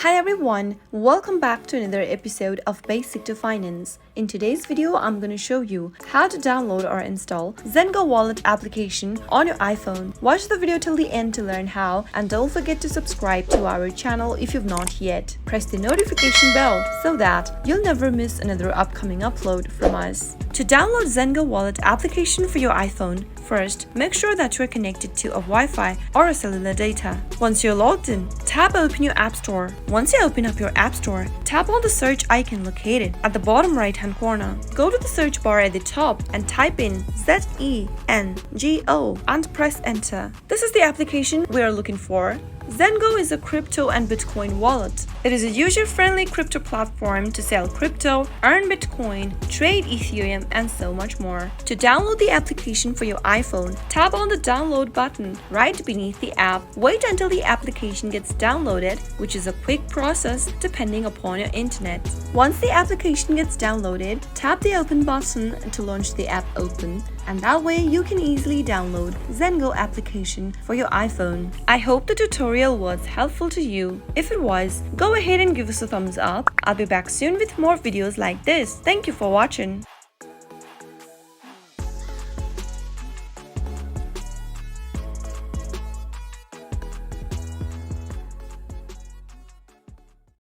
Hi everyone, welcome back to another episode of Basic to Finance. In today's video, I'm going to show you how to download or install Zengo wallet application on your iPhone. Watch the video till the end to learn how, and don't forget to subscribe to our channel if you've not yet. Press the notification bell so that you'll never miss another upcoming upload from us. To download Zengo wallet application for your iPhone, first, make sure that you're connected to a Wi-Fi or a cellular data. Once you're logged in, tap Open your App Store. Once you open up your App Store, tap on the search icon located at the bottom right-hand corner. Go to the search bar at the top and type in Zengo and press enter. This is the application we are looking for. Zengo is a crypto and Bitcoin wallet. It is a user-friendly crypto platform to sell crypto, earn Bitcoin, trade Ethereum, and so much more. To download the application for your iPhone, tap on the download button right beneath the app. Wait until the application gets downloaded, which is a quick process depending upon your internet. Once the application gets downloaded, tap the open button to launch the app open, and that way you can easily download Zengo application for your iPhone. I hope the tutorial was helpful to you. If it was, go ahead and give us a thumbs up. I'll be back soon with more videos like this. Thank you for watching.